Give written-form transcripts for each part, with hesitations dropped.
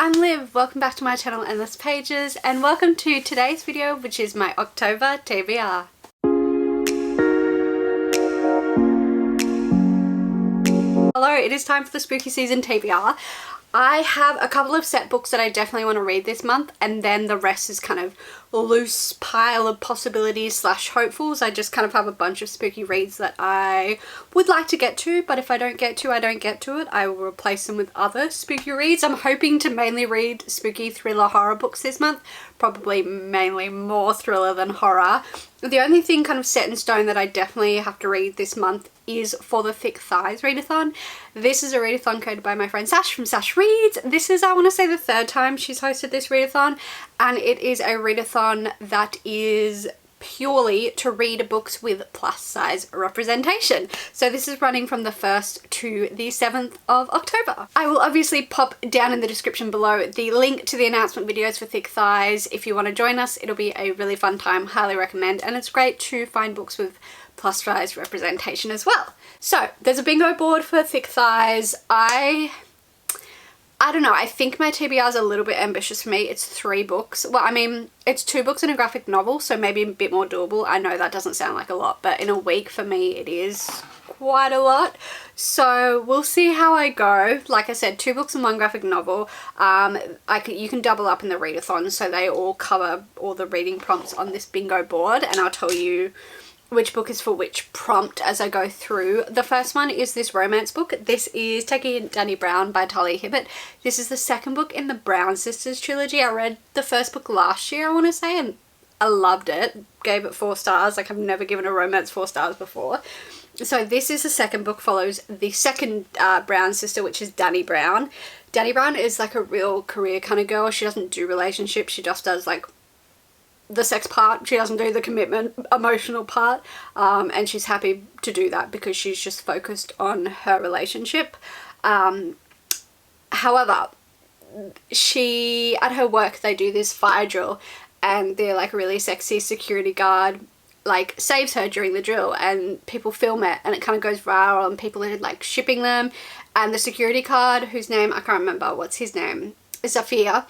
I'm Liv, welcome back to my channel Endless Pages, and welcome to today's video, which is my October TBR. Hello, it is time for the spooky season TBR. I have a couple of set books that I definitely want to read this month, and then the rest is kind of a loose pile of possibilities slash hopefuls. I just kind of have a bunch of spooky reads that I would like to get to, but if I don't get to, I don't get to it. I will replace them with other spooky reads. I'm hoping to mainly read spooky thriller horror books this month, probably mainly more thriller than horror. The only thing kind of set in stone that I definitely have to read this month is For the Thick Thighs Readathon. This is a readathon created by my friend Sash from Sash Reads. This is, I want to say, the third time she's hosted this readathon, and it is a readathon that is purely to read books with plus size representation. So this is running from the 1st to the 7th of October. I will obviously pop down in the description below the link to the announcement videos for Thick Thighs. If you want to join us, it'll be a really fun time, highly recommend, and it's great to find books with plus size representation as well. So there's a bingo board for Thick Thighs. I don't know, I think my TBR is a little bit ambitious for me. It's 3 books. Well, I mean, it's 2 books and a graphic novel, so maybe a bit more doable. I know that doesn't sound like a lot, but in a week for me it is quite a lot. So we'll see how I go. Like I said, 2 books and 1 graphic novel. You can double up in the readathon, so they all cover all the reading prompts on this bingo board, and I'll tell you which book is for which prompt as I go through. The first one is this romance book. This is Taking Danny Brown by Talia Hibbert. This is the second book in the Brown Sisters trilogy. I read the first book last year, I want to say, and I loved it. Gave it 4 stars. Like, I've never given a romance 4 stars before. So this is the second book, follows the second Brown sister, which is Danny Brown. Danny Brown is like a real career kind of girl. She doesn't do relationships. She just does like the sex part. She doesn't do the commitment emotional part, and she's happy to do that because she's just focused on her relationship. However, she, at her work, they do this fire drill, and they're like a really sexy security guard like saves her during the drill, and people film it, and it kind of goes viral, and people are like shipping them. And the security guard, whose name I can't remember, what's his name, Zafir,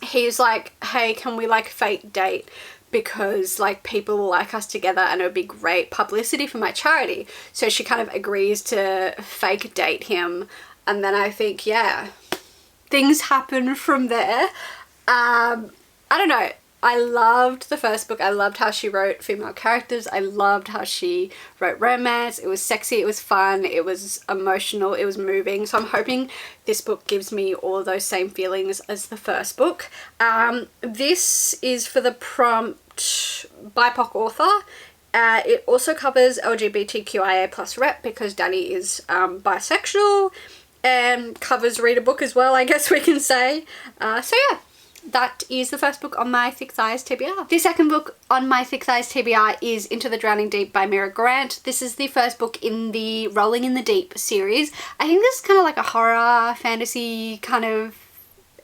he's like, hey, can we like fake date, because like people will like us together and it would be great publicity for my charity. So she kind of agrees to fake date him, and then I think, yeah, things happen from there. I don't know, I loved the first book. I loved how she wrote female characters. I loved how she wrote romance. It was sexy, it was fun, it was emotional, it was moving. So I'm hoping this book gives me all of those same feelings as the first book. This is for the prompt BIPOC author. It also covers LGBTQIA plus rep, because Danny is bisexual, and covers read a book as well, I guess we can say. So yeah, that is the first book on my Thick Thighs TBR. The second book on my Thick Thighs TBR is Into the Drowning Deep by Mira Grant. This is the first book in the Rolling in the Deep series. I think this is kind of like a horror fantasy kind of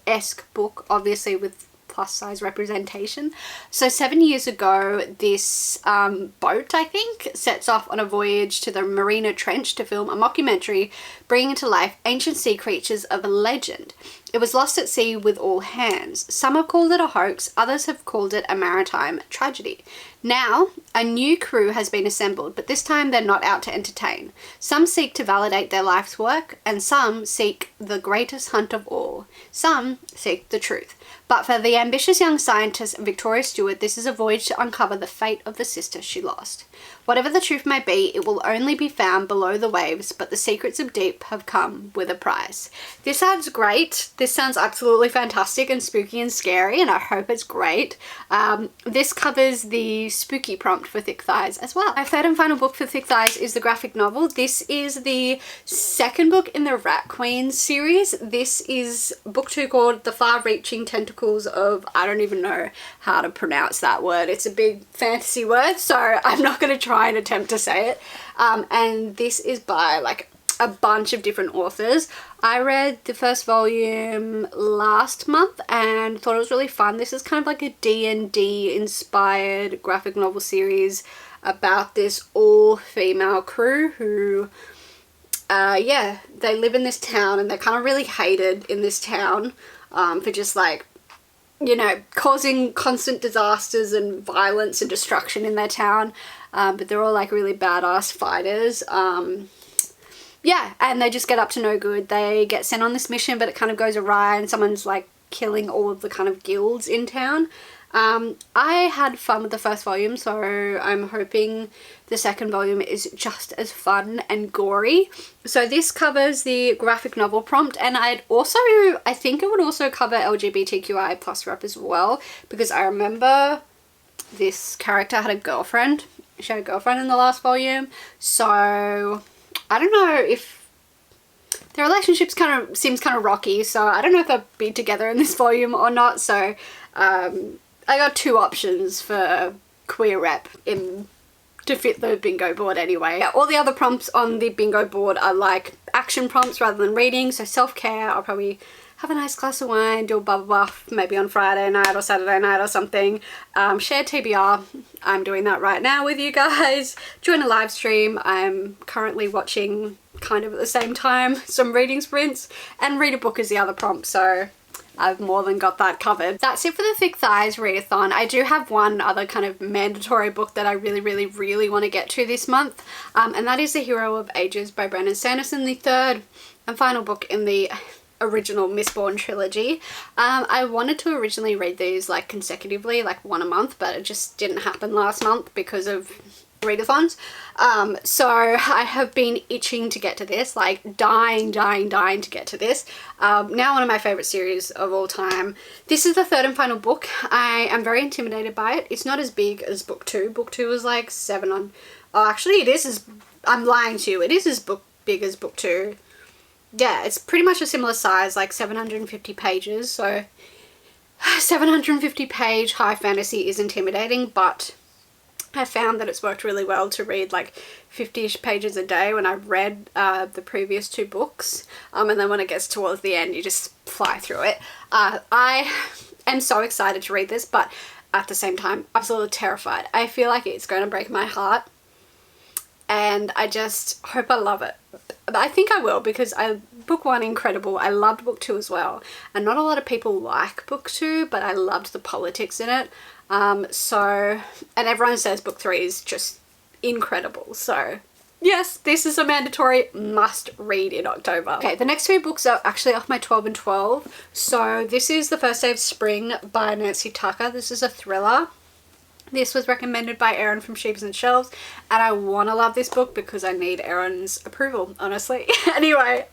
esque book, obviously with plus size representation. So 7 years ago, this boat, I think, sets off on a voyage to the Marina Trench to film a mockumentary bringing to life ancient sea creatures of a legend. It was lost at sea with all hands. Some have called it a hoax, others have called it a maritime tragedy. Now, a new crew has been assembled, but this time they're not out to entertain. Some seek to validate their life's work, and some seek the greatest hunt of all. Some seek the truth. But for the ambitious young scientist Victoria Stewart, this is a voyage to uncover the fate of the sister she lost. Whatever the truth may be, it will only be found below the waves, but the secrets of deep have come with a prize. This sounds great. This sounds absolutely fantastic and spooky and scary, and I hope it's great. This covers the spooky prompt for Thick Thighs as well. My third and final book for Thick Thighs is the graphic novel. This is the second book in the Rat Queen series. This is book 2, called The Far-Reaching Tentacles of, I don't even know how to pronounce that word. It's a big fantasy word, so I'm not going to try and attempt to say it. And this is by like a bunch of different authors. I read the first volume last month and thought it was really fun. This is kind of like a D&D inspired graphic novel series about this all-female crew who yeah, they live in this town and they're kind of really hated in this town for just like, you know, causing constant disasters and violence and destruction in their town. But they're all like really badass fighters. Yeah, and they just get up to no good. They get sent on this mission, but it kind of goes awry and someone's like killing all of the kind of guilds in town. I had fun with the first volume, so I'm hoping the second volume is just as fun and gory. So this covers the graphic novel prompt, and I think it would also cover LGBTQI plus rep as well, because I remember this character had a girlfriend. She had a girlfriend in the last volume, so I don't know if their relationship's seems kind of rocky, so I don't know if they'll be together in this volume or not. So I got two options for queer rep to fit the bingo board anyway. Yeah, all the other prompts on the bingo board are like action prompts rather than reading. So self-care, I'll probably have a nice glass of wine, do a blah blah blah, maybe on Friday night or Saturday night or something. Share TBR, I'm doing that right now with you guys. Join a live stream. I'm currently watching kind of at the same time some reading sprints, and read a book is the other prompt, so I've more than got that covered. That's it for the Thick Thighs readathon. I do have one other kind of mandatory book that I really want to get to this month, and that is The Hero of Ages by Brandon Sanderson, the third and final book in the original Mistborn trilogy. I wanted to originally read these like consecutively, like one a month, but it just didn't happen last month because of readathons. So I have been itching to get to this, like dying to get to this. Now one of my favorite series of all time. This is the third and final book. I am very intimidated by it. It's not as big as book 2. Book 2 was like 7 on... Oh, actually it is I'm lying to you. It is as big as book 2. Yeah, it's pretty much a similar size, like 750 pages. So 750 page high fantasy is intimidating, but I found that it's worked really well to read like 50-ish pages a day when I've read the previous 2 books. And then when it gets towards the end, you just fly through it. I am so excited to read this, but at the same time, absolutely terrified. I feel like it's going to break my heart, and I just hope I love it. But I think I will, because book 1 incredible. I loved book 2 as well, and not a lot of people like book 2, but I loved the politics in it. And everyone says book 3 is just incredible. So yes, this is a mandatory must read in October. Okay, the next 2 books are actually off my 12 and 12. So this is The First Day of Spring by Nancy Tucker. This is a thriller. This was recommended by Erin from Sheaves and Shelves, and I want to love this book because I need Erin's approval, honestly. Anyway,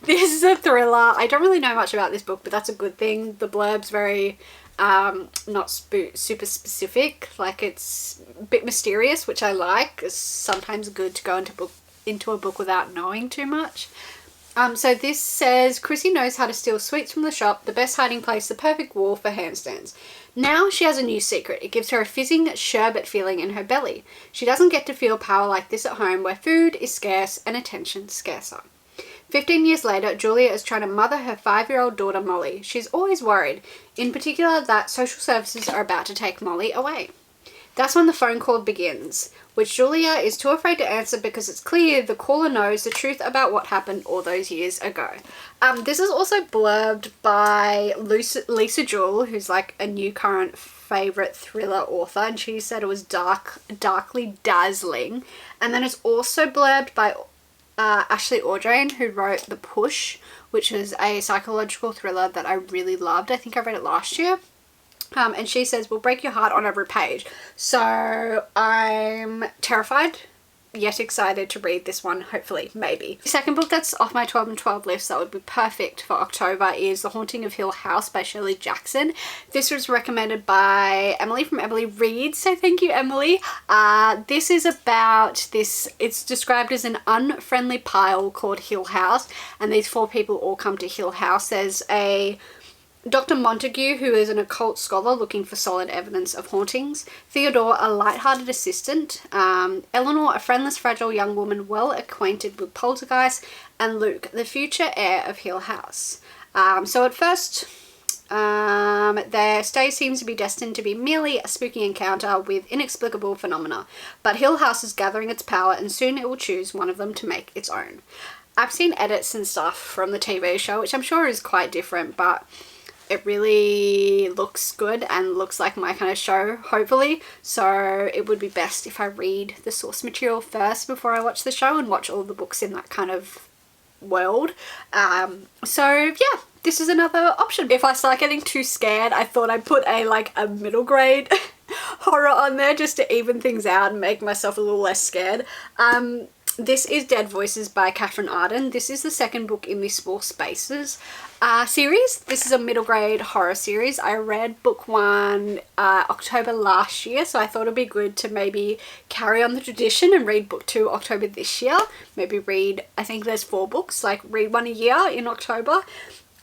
this is a thriller. I don't really know much about this book, but that's a good thing. The blurb's very not super specific, like it's a bit mysterious, which I like. It's sometimes good to go into a book without knowing too much. So this says, Chrissy knows how to steal sweets from the shop, the best hiding place, the perfect wall for handstands. Now she has a new secret. It gives her a fizzing sherbet feeling in her belly. She doesn't get to feel power like this at home, where food is scarce and attention scarcer. 15 years later, Julia is trying to mother her 5-year-old daughter Molly. She's always worried, in particular that social services are about to take Molly away. That's when the phone call begins, which Julia is too afraid to answer because it's clear the caller knows the truth about what happened all those years ago. This is also blurbed by Lisa Jewell, who's like a new current favourite thriller author, and she said it was darkly dazzling. And then it's also blurbed by Ashley Audrain, who wrote The Push, which is a psychological thriller that I really loved. I think I read it last year. And she says, will break your heart on every page. So I'm terrified yet excited to read this one, hopefully, maybe. The second book that's off my 12 and 12 list that would be perfect for October is The Haunting of Hill House by Shirley Jackson. This was recommended by Emily from Emily Reads, so thank you, Emily. This is about this, it's described as an unfriendly pile called Hill House, and these 4 people all come to Hill House. There's a Dr. Montague, who is an occult scholar looking for solid evidence of hauntings. Theodore, a light-hearted assistant. Eleanor, a friendless, fragile young woman well acquainted with poltergeists. And Luke, the future heir of Hill House. So at first, their stay seems to be destined to be merely a spooky encounter with inexplicable phenomena. But Hill House is gathering its power, and soon it will choose one of them to make its own. I've seen edits and stuff from the TV show, which I'm sure is quite different, but it really looks good and looks like my kind of show, hopefully. So it would be best if I read the source material first before I watch the show and watch all the books in that kind of world. So yeah, this is another option. If I start getting too scared, I thought I'd put a middle grade horror on there just to even things out and make myself a little less scared. This is Dead Voices by Catherine Arden. This is the second book in the Small Spaces series. This is a middle grade horror series. I read book 1 October last year, so I thought it'd be good to maybe carry on the tradition and read book 2 October this year. Maybe read, I think there's 4 books, like read one a year in October.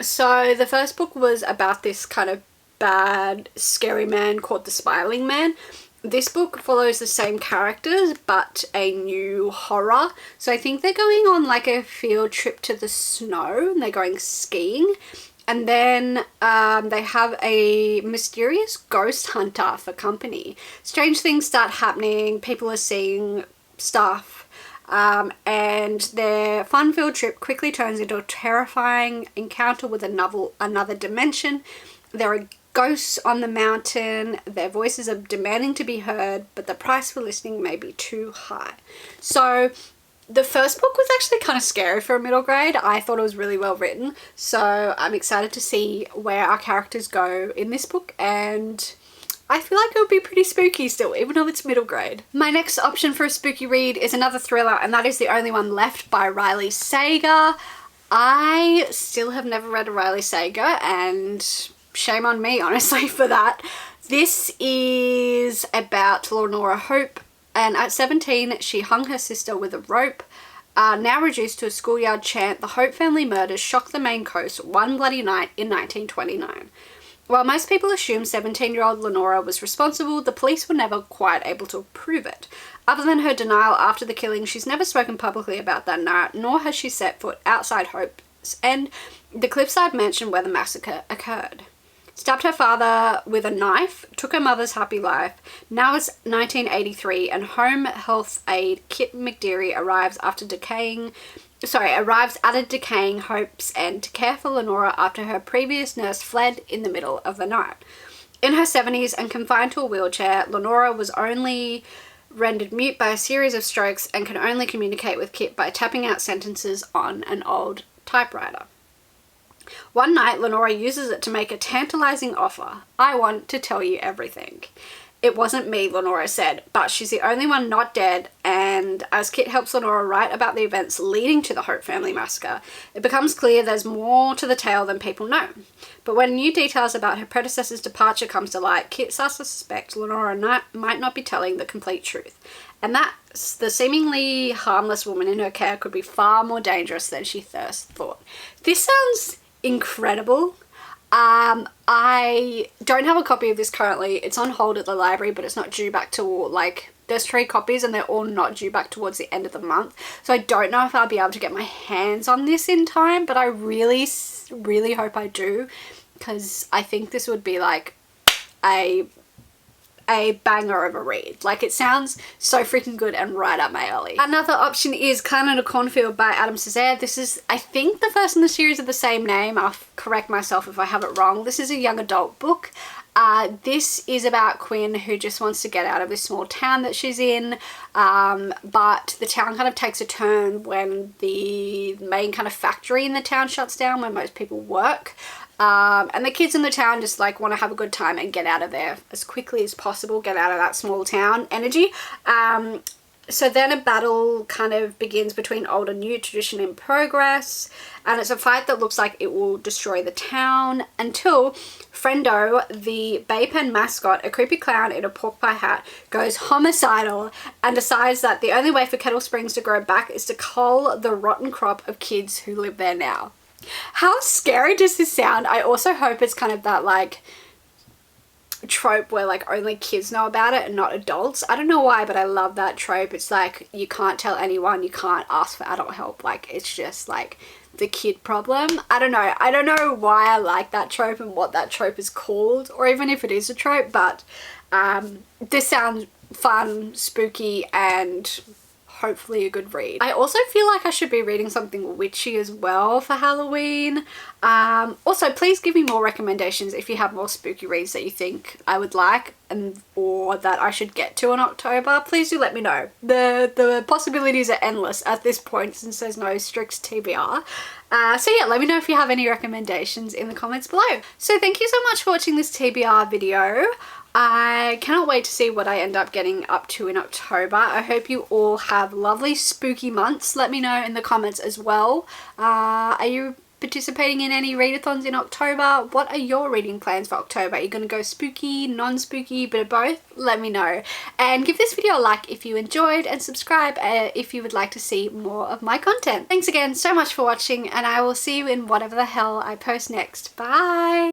So the first book was about this kind of bad, scary man called the Smiling Man. This book follows the same characters but a new horror. So I think they're going on like a field trip to the snow and they're going skiing. And then they have a mysterious ghost hunter for company. Strange things start happening. People are seeing stuff. And their fun-filled trip quickly turns into a terrifying encounter with another dimension. There are ghosts on the mountain. Their voices are demanding to be heard, but the price for listening may be too high. So the first book was actually kind of scary for a middle grade. I thought it was really well written. So I'm excited to see where our characters go in this book, and I feel like it would be pretty spooky still, even though it's middle grade. My next option for a spooky read is another thriller, and that is The Only One Left by Riley Sager. I still have never read a Riley Sager, and shame on me, honestly, for that. This is about Lenora Hope, and at 17 she hung her sister with a rope. Now reduced to a schoolyard chant, the Hope family murders shocked the Maine coast one bloody night in 1929. While most people assume 17-year-old Lenora was responsible, the police were never quite able to prove it. Other than her denial after the killing, she's never spoken publicly about that night, nor has she set foot outside Hope's End, the cliffside mansion where the massacre occurred. Stabbed her father with a knife, took her mother's happy life. Now it's 1983 and home health aide Kit McDeary arrives at a decaying Hope's End to care for Lenora after her previous nurse fled in the middle of the night. In her 70s and confined to a wheelchair, Lenora was only rendered mute by a series of strokes and can only communicate with Kit by tapping out sentences on an old typewriter. One night, Lenora uses it to make a tantalizing offer. "I want to tell you everything." "It wasn't me," Lenora said, "but she's the only one not dead," and as Kit helps Lenora write about the events leading to the Hope family massacre, it becomes clear there's more to the tale than people know. But when new details about her predecessor's departure comes to light, Kit starts to suspect Lenora might not be telling the complete truth, and that the seemingly harmless woman in her care could be far more dangerous than she first thought. This sounds incredible. I don't have a copy of this currently. It's on hold at the library, but it's not due back till there's 3 copies and they're all not due back towards the end of the month. So I don't know if I'll be able to get my hands on this in time, but I really, really hope I do, because I think this would be like a banger of a read. Like, it sounds so freaking good and right up my alley. Another option is Clan in a Cornfield by Adam Cesare. This is, I think, the first in the series of the same name. I'll correct myself if I have it wrong. This is a young adult book. This is about Quinn, who just wants to get out of this small town that she's in, but the town kind of takes a turn when the main kind of factory in the town shuts down, where most people work. And the kids in the town just want to have a good time and get out of there as quickly as possible, get out of that small town energy. So then a battle kind of begins between old and new, tradition in progress, and it's a fight that looks like it will destroy the town until Friendo, the Bay Pen mascot, a creepy clown in a pork pie hat, goes homicidal and decides that the only way for Kettle Springs to grow back is to cull the rotten crop of kids who live there now. How scary does this sound? I also hope it's kind of that trope where only kids know about it and not adults. I don't know why, but I love that trope. It's you can't tell anyone, you can't ask for adult help. It's just the kid problem. I don't know why I like that trope and what that trope is called, or even if it is a trope, but this sounds fun, spooky, and hopefully a good read. I also feel like I should be reading something witchy as well for Halloween. Also, please give me more recommendations if you have more spooky reads that you think I would like or that I should get to in October. Please do let me know. The possibilities are endless at this point since there's no strict TBR. So yeah, let me know if you have any recommendations in the comments below. So thank you so much for watching this TBR video. I cannot wait to see what I end up getting up to in October. I hope you all have lovely spooky months. Let me know in the comments as well. Are you participating in any readathons in October? What are your reading plans for October? Are you going to go spooky, non-spooky, bit of both? Let me know. And give this video a like if you enjoyed, and subscribe if you would like to see more of my content. Thanks again so much for watching, and I will see you in whatever the hell I post next. Bye!